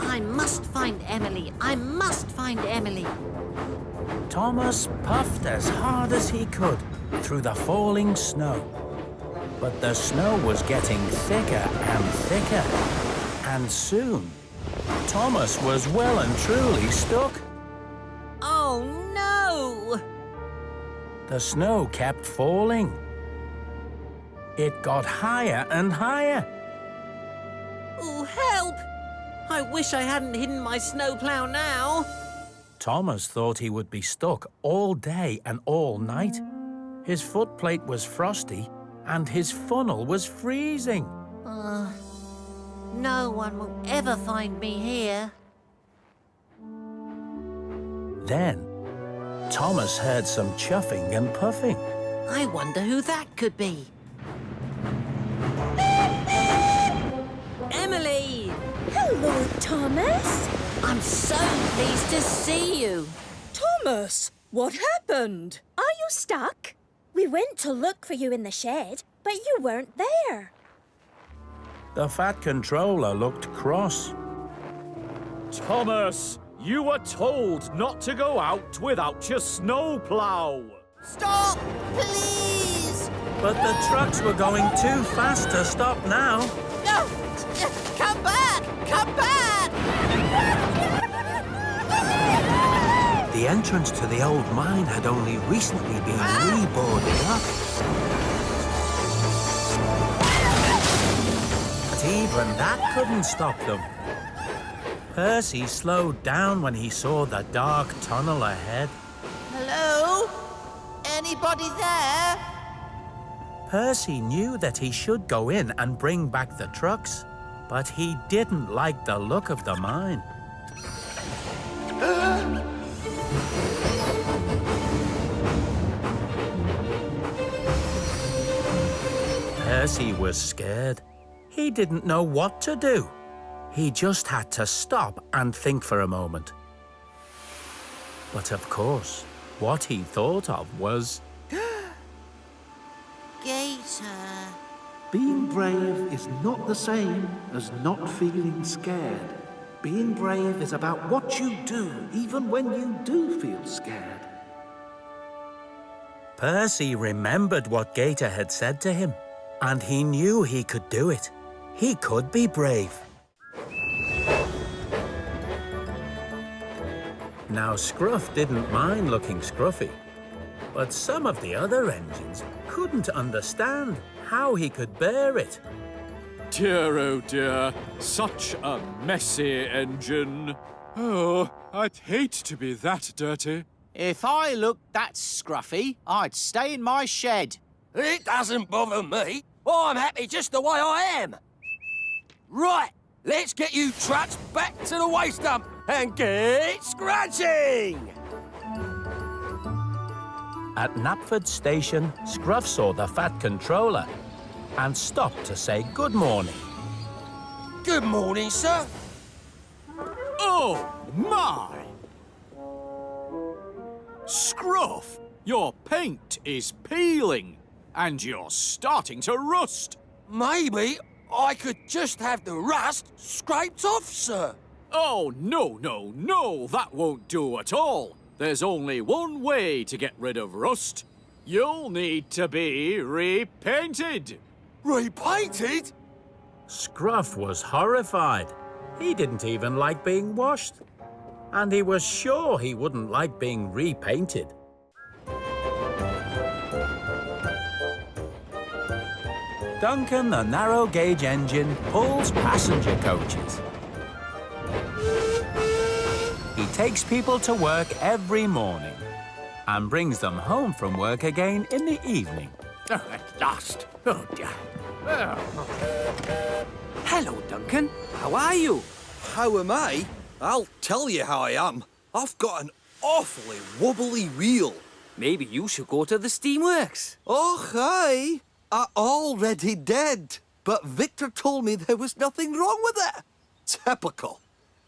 I must find Emily. I must find Emily. Thomas puffed as hard as he could through the falling snow. But the snow was getting thicker and thicker. And soon, Thomas was well and truly stuck. Oh, no! The snow kept falling. It got higher and higher. Oh, help! I wish I hadn't hidden my snowplow now. Thomas thought he would be stuck all day and all night. His footplate was frosty and his funnel was freezing. No one will ever find me here. Then, Thomas heard some chuffing and puffing. I wonder who that could be. Emily! Hello, Thomas. I'm so pleased to see you. Thomas, what happened? Are you stuck? We went to look for you in the shed, but you weren't there. The Fat Controller looked cross. Thomas, you were told not to go out without your snowplow. Stop, please! But the trucks were going too fast to stop now. No! Come back! Come back! The entrance to the old mine had only recently been reboarded up. But even that couldn't stop them. Percy slowed down when he saw the dark tunnel ahead. Hello? Anybody there? Percy knew that he should go in and bring back the trucks, but he didn't like the look of the mine. Percy was scared. He didn't know what to do. He just had to stop and think for a moment. But of course, what he thought of was... Gator. Being brave is not the same as not feeling scared. Being brave is about what you do, even when you do feel scared. Percy remembered what Gator had said to him, and he knew he could do it. He could be brave. Now, Scruff didn't mind looking scruffy, but some of the other engines couldn't understand how he could bear it. Dear, oh dear, such a messy engine. Oh, I'd hate to be that dirty. If I looked that scruffy, I'd stay in my shed. It doesn't bother me. I'm happy just the way I am. Right, let's get you trucks back to the waste dump and get scratching! At Knapford Station, Scruff saw the Fat Controller and stopped to say good morning. Good morning, sir. Oh, my! Scruff, your paint is peeling and you're starting to rust. Maybe I could just have the rust scraped off, sir. Oh, no, that won't do at all. There's only one way to get rid of rust. You'll need to be repainted. Repainted? Scruff was horrified. He didn't even like being washed. And he was sure he wouldn't like being repainted. Duncan, the narrow-gauge engine, pulls passenger coaches. He takes people to work every morning and brings them home from work again in the evening. Oh, at last. Oh, dear. Hello, Duncan. How are you? How am I? I'll tell you how I am. I've got an awfully wobbly wheel. Maybe you should go to the steamworks. Oh, hi. I already did. But Victor told me there was nothing wrong with it. Typical.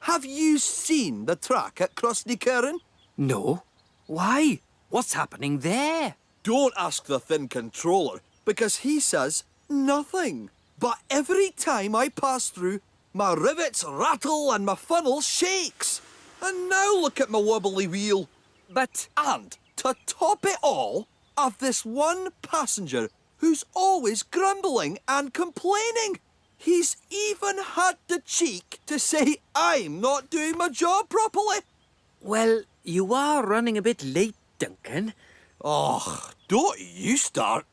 Have you seen the track at Crossneycairn? No. Why? What's happening there? Don't ask the thin controller, because he says nothing. But every time I pass through, My rivets rattle and my funnel shakes. And now look at my wobbly wheel. But And to top it all, I've this one passenger who's always grumbling and complaining. He's even had the cheek to say I'm not doing my job properly. well, you are running a bit late, Duncan. Oh, don't you start.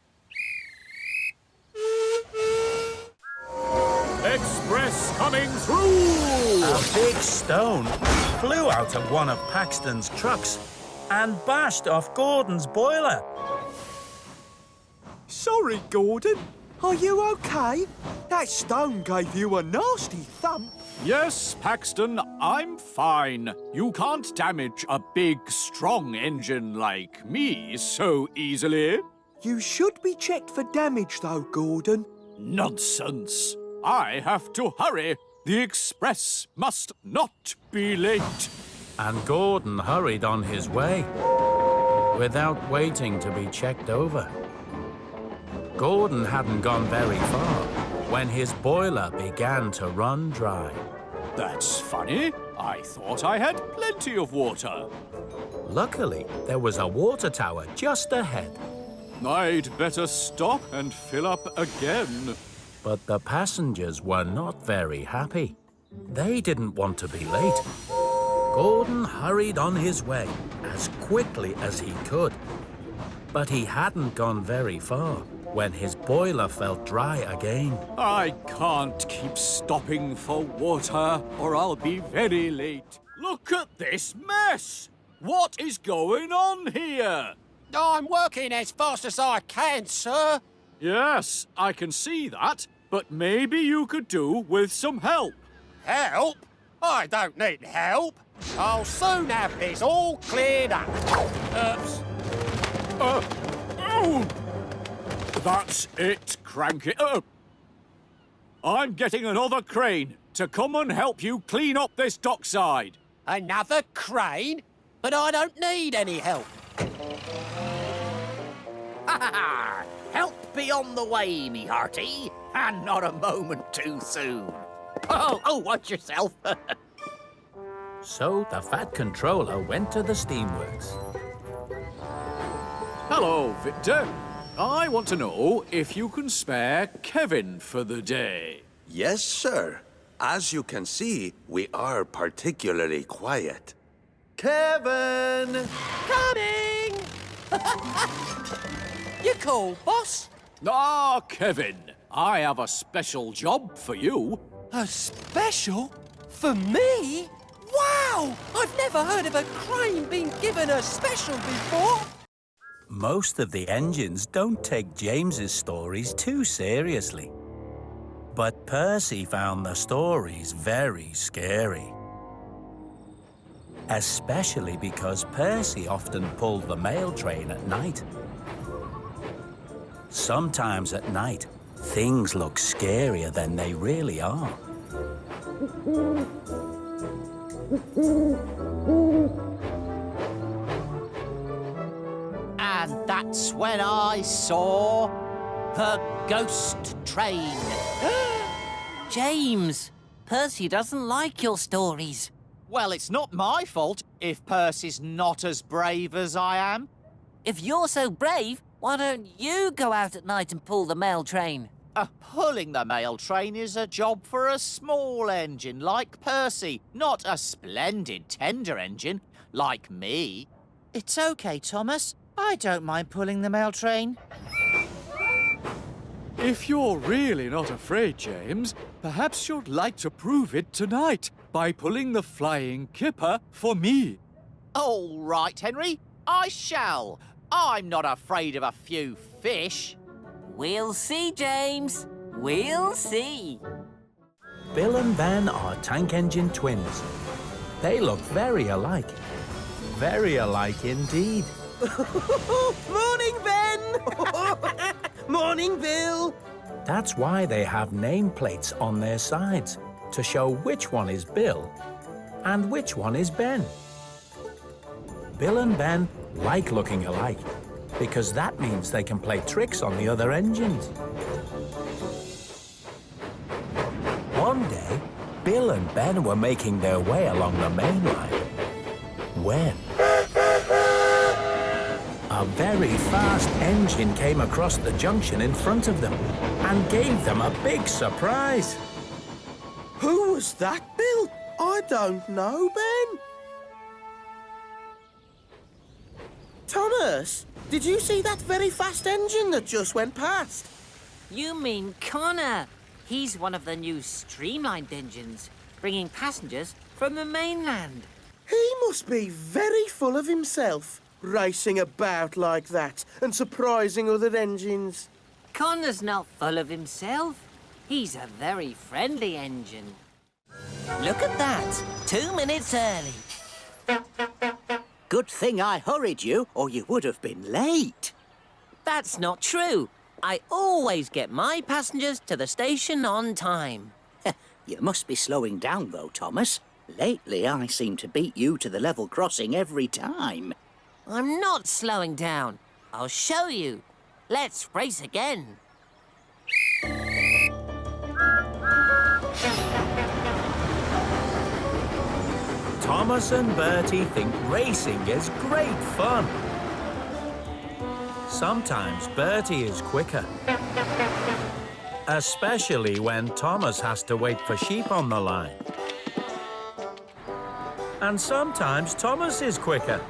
Express coming through! A big stone flew out of one of Paxton's trucks and bashed off Gordon's boiler. Sorry, Gordon. Are you okay? That stone gave you a nasty thump. Yes, Paxton, I'm fine. You can't damage a big, strong engine like me so easily. You should be checked for damage, though, Gordon. Nonsense. I have to hurry. The express must not be late. And Gordon hurried on his way without waiting to be checked over. Gordon hadn't gone very far when his boiler began to run dry. That's funny. I thought I had plenty of water. Luckily, there was a water tower just ahead. I'd better stop and fill up again. But the passengers were not very happy. They didn't want to be late. Gordon hurried on his way as quickly as he could. But he hadn't gone very far when his boiler felt dry again. I can't keep stopping for water or I'll be very late. Look at this mess! What is going on here? I'm working as fast as I can, sir. Yes, I can see that, but maybe you could do with some help. Help? I don't need help. I'll soon have this all cleared up. Oops. Oh! That's it, Cranky. I'm getting another crane to come and help you clean up this dockside. Another crane? But I don't need any help. Help be on the way, me hearty, and not a moment too soon. Oh, watch yourself. So the Fat Controller went to the steamworks. Hello, Victor. I want to know if you can spare Kevin for the day. Yes, sir. As you can see, we are particularly quiet. Kevin! Coming! You cool, boss? Ah, Kevin, I have a special job for you. A special? For me? Wow! I've never heard of a crane being given a special before. Most of the engines don't take James's stories too seriously. But Percy found the stories very scary. Especially because Percy often pulled the mail train at night. Sometimes at night, things look scarier than they really are. And that's when I saw the ghost train. James, Percy doesn't like your stories. Well, it's not my fault if Percy's not as brave as I am. If you're so brave, why don't you go out at night and pull the mail train? Pulling the mail train is a job for a small engine like Percy, not a splendid tender engine like me. It's okay, Thomas. I don't mind pulling the mail train. If you're really not afraid, James, perhaps you'd like to prove it tonight by pulling the flying kipper for me. All right, Henry, I shall. I'm not afraid of a few fish. We'll see, James. We'll see. Bill and Ben are tank engine twins. They look very alike. Very alike indeed. Morning, Ben! Morning, Bill! That's why they have nameplates on their sides to show which one is Bill and which one is Ben. Bill and Ben like looking alike because that means they can play tricks on the other engines. One day, Bill and Ben were making their way along the main line when a very fast engine came across the junction in front of them and gave them a big surprise. Who was that, Bill? I don't know, Ben. Thomas, did you see that very fast engine that just went past? You mean Connor? He's one of the new streamlined engines, bringing passengers from the mainland. He must be very full of himself, racing about like that and surprising other engines. Connor's not full of himself. He's a very friendly engine. Look at that. 2 minutes early. Good thing I hurried you, or you would have been late. That's not true. I always get my passengers to the station on time. You must be slowing down, though, Thomas. Lately, I seem to beat you to the level crossing every time. I'm not slowing down. I'll show you. Let's race again. Thomas and Bertie think racing is great fun. Sometimes Bertie is quicker, especially when Thomas has to wait for sheep on the line. And sometimes Thomas is quicker,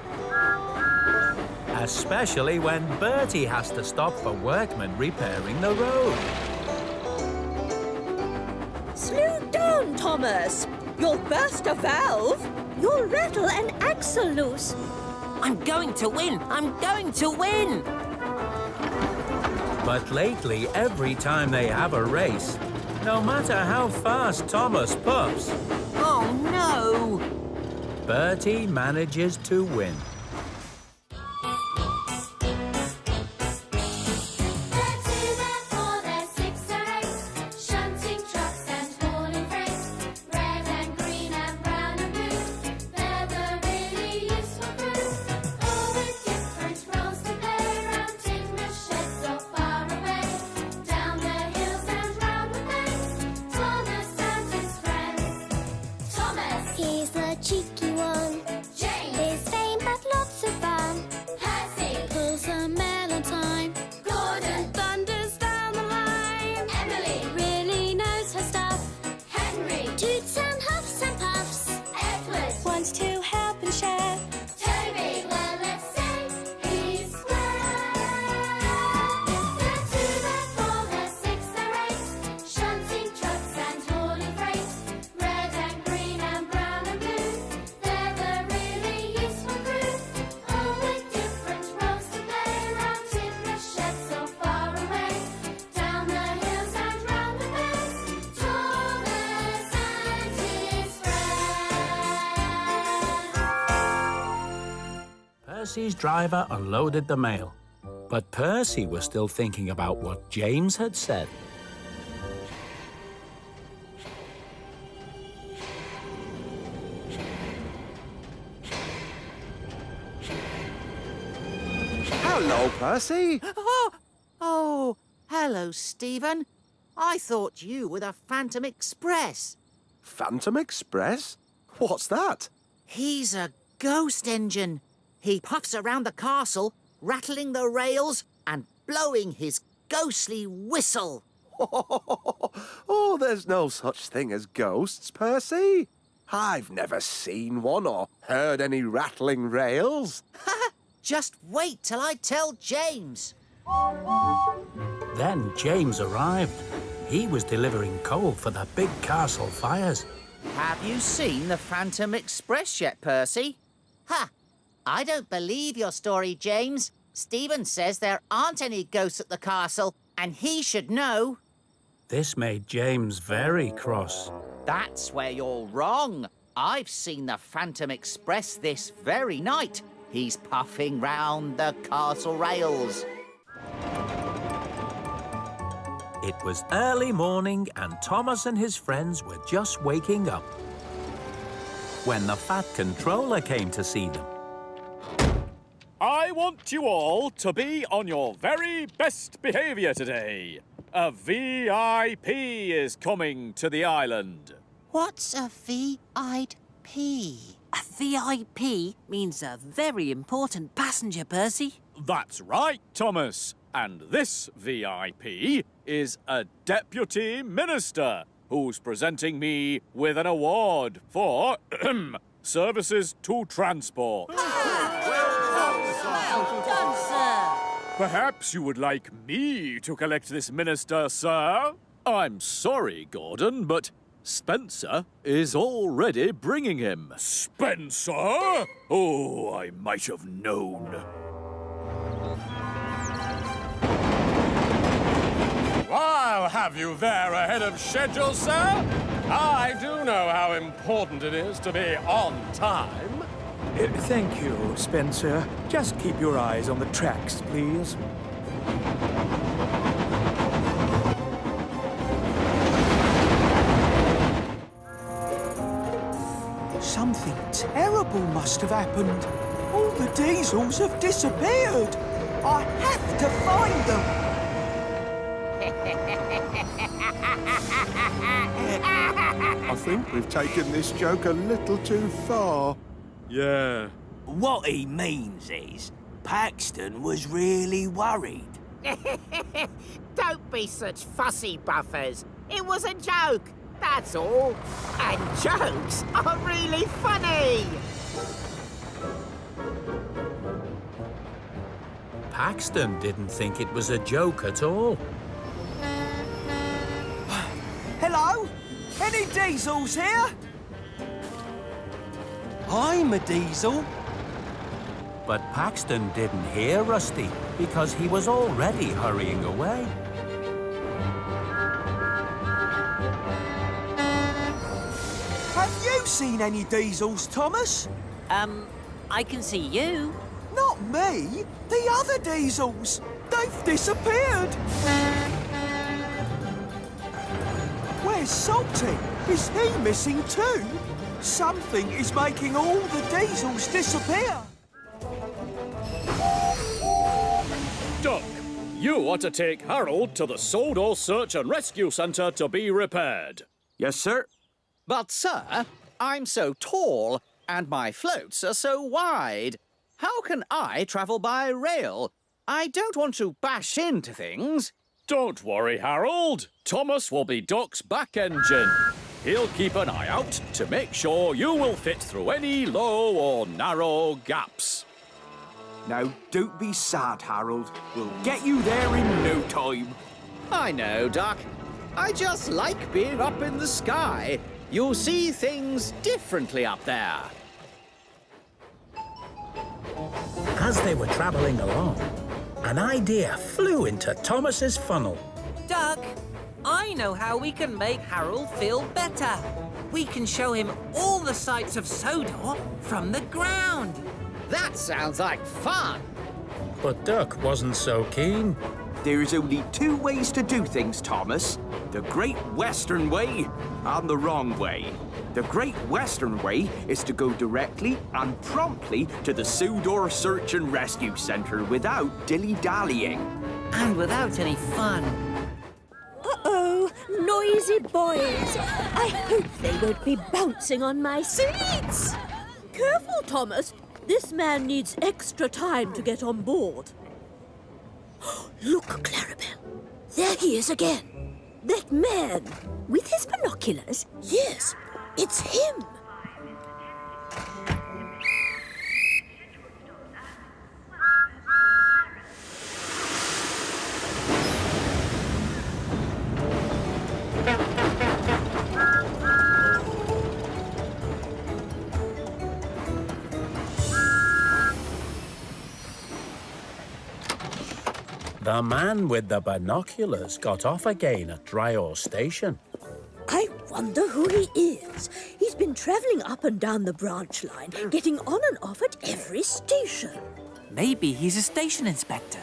especially when Bertie has to stop for workmen repairing the road. Slow down, Thomas. You'll burst a valve. You'll rattle an axle loose. I'm going to win. I'm going to win. But lately, every time they have a race, no matter how fast Thomas puffs, Oh, no. Bertie manages to win. He's the cheeky one. James. His fame, but lots of fun. Percy. Pulls a mail on time. Gordon. Thunders down the line. Emily. Really knows her stuff. Henry. Toots and huffs and puffs. Edward. Wants to help and share. Toby. Well, let's say he's square. They're 2, they're 4, they're 6, they're 8. Shunting trucks and hauling freight. Red and green and brown and blue. They're the really useful crew. All with different roles to play. Round timber sheds so far away. Down the hills and round the bays. Thomas and his friends. Percy's driver unloaded the mail, but Percy was still thinking about what James had said. Hello, Percy. Oh, hello, Stephen. I thought you were the Phantom Express. Phantom Express? What's that? He's a ghost engine. He puffs around the castle, rattling the rails and blowing his ghostly whistle. Oh, there's no such thing as ghosts, Percy. I've never seen one or heard any rattling rails. Just wait till I tell James. Then James arrived. He was delivering coal for the big castle fires. Have you seen the Phantom Express yet, Percy? Ha! I don't believe your story, James. Stephen says there aren't any ghosts at the castle, and he should know. This made James very cross. That's where you're wrong. I've seen the Phantom Express this very night. He's puffing round the castle rails. It was early morning and Thomas and his friends were just waking up when the Fat Controller came to see them. I want you all to be on your very best behaviour today. A VIP is coming to the island. What's a VIP? A VIP means a very important passenger, Percy. That's right, Thomas. And this VIP is a deputy minister who's presenting me with an award for services to transport. Well done, sir. Perhaps you would like me to collect this minister, sir? I'm sorry, Gordon, but Spencer is already bringing him. Spencer? Oh, I might have known. I'll have you there ahead of schedule, sir. I do know how important it is to be on time. Thank you, Spencer. Just keep your eyes on the tracks, please. Something terrible must have happened. All the diesels have disappeared. I have to find them. I think we've taken this joke a little too far. Yeah. What he means is, Paxton was really worried. Don't be such fussy buffers. It was a joke, that's all. And jokes are really funny. Paxton didn't think it was a joke at all. Hello? Any diesels here? I'm a diesel. But Paxton didn't hear Rusty because he was already hurrying away. Have you seen any diesels, Thomas? I can see you. Not me. The other diesels. They've disappeared. Where's Salty? Is he missing too? Something is making all the diesels disappear. Duck, you are to take Harold to the Sodor Search and Rescue Centre to be repaired. Yes, sir. But, sir, I'm so tall and my floats are so wide. How can I travel by rail? I don't want to bash into things. Don't worry, Harold. Thomas will be Duck's back engine. He'll keep an eye out to make sure you will fit through any low or narrow gaps. Now, don't be sad, Harold. We'll get you there in no time. I know, Duck. I just like being up in the sky. You'll see things differently up there. As they were travelling along, an idea flew into Thomas's funnel. Duck, I know how we can make Harold feel better. We can show him all the sights of Sodor from the ground. That sounds like fun. But Duck wasn't so keen. There's only two ways to do things, Thomas. The Great Western Way and the wrong way. The Great Western Way is to go directly and promptly to the Sodor Search and Rescue Centre without dilly-dallying. And without any fun. Uh-oh, noisy boys. I hope they won't be bouncing on my seats. Careful, Thomas. This man needs extra time to get on board. Look, Clarabelle. There he is again. That man, with his binoculars. Yes, it's him. The man with the binoculars got off again at Dryor Station. I wonder who he is. He's been travelling up and down the branch line, getting on and off at every station. Maybe he's a station inspector.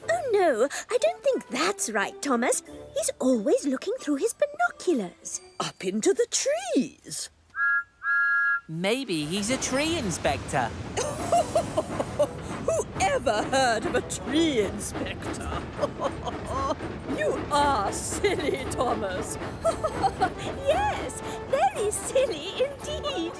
Oh, no, I don't think that's right, Thomas. He's always looking through his binoculars. Up into the trees. Maybe he's a tree inspector. Whoever never heard of a tree inspector. You are silly, Thomas. Yes, very silly indeed.